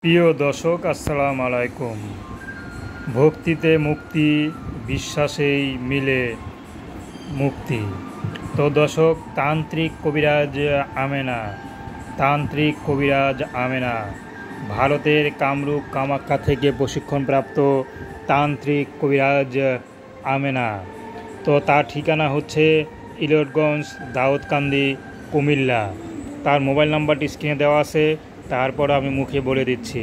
প্রিয় দর্শক, আসসালামু আলাইকুম। ভক্তিতে মুক্তি, বিশ্বাসেই মিলে মুক্তি। তো দর্শক, তান্ত্রিক কবিরাজ আমেনা ভারতের কামরূপ কামাখ্যা থেকে প্রশিক্ষণপ্রাপ্ত তান্ত্রিক কবিরাজ আমেনা। তো তার ঠিকানা হচ্ছে ইলিয়টগঞ্জ, দাউদকান্দি, কুমিল্লা। তার মোবাইল নাম্বারটি স্ক্রিনে দেওয়া আছে, তারপর আমি মুখে বলে দিচ্ছি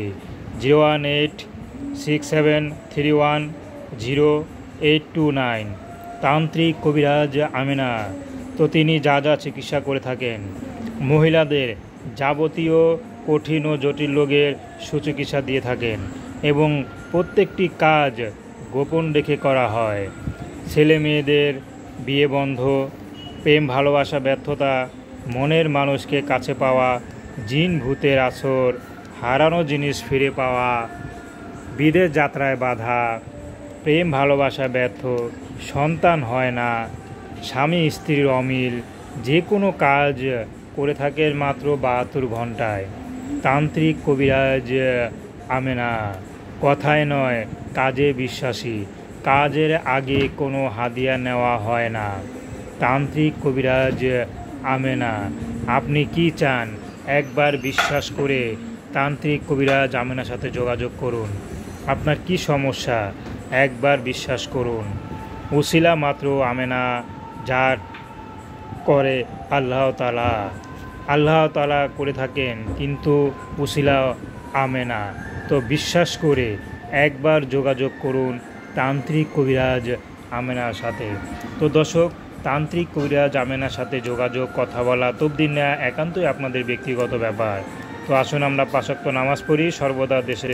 01867310829। তান্ত্রিক কবিরাজ আমেনা। তো তিনি যা যা চিকিৎসা করে থাকেন, মহিলাদের যাবতীয় কঠিন ও জটিল রোগের সুচিকিৎসা দিয়ে থাকেন এবং প্রত্যেকটি কাজ গোপন রেখে করা হয়। ছেলে মেয়েদের বিয়ে বন্ধ, প্রেম ভালোবাসা ব্যর্থতা, মনের মানুষকে কাছে পাওয়া, জিন ভূতের আসর, হারানো জিনিস ফিরে পাওয়া, বিদেশ যাত্রায় বাধা, প্রেম ভালোবাসা ব্যর্থ, সন্তান হয় না, স্বামী স্ত্রীর অমিল, যে কোনো কাজ করে থাকেন মাত্র 72 ঘন্টায়। তান্ত্রিক কবিরাজ আমেনা কথায় নয়, কাজে বিশ্বাসী। কাজের আগে কোনো হাদিয়া নেওয়া হয় না। তান্ত্রিক কবিরাজ আমেনা। আপনি কি চান? একবার বিশ্বাস করে তান্ত্রিক কবিরাজ আমেনার সাথে যোগাযোগ করুন। আপনার কি সমস্যা? একবার বিশ্বাস করুন। উসিলা মাত্র আমেনা, যার করে আল্লাহ তাআলা করে থাকেন, কিন্তু উসিলা আমেনা। তো বিশ্বাস করে একবার যোগাযোগ করুন তান্ত্রিক কবিরাজ আমেনার সাথে। তো দর্শক, তান্ত্রিক কবিরাজ আমেনার সাথে যোগাযোগ, কথা বলা, তবদিল নেওয়া একান্তই আপনাদের ব্যক্তিগত ব্যাপার। তো আসুন আমরা 5 ওয়াক্ত নামাজ পড়ি, সর্বদা দেশের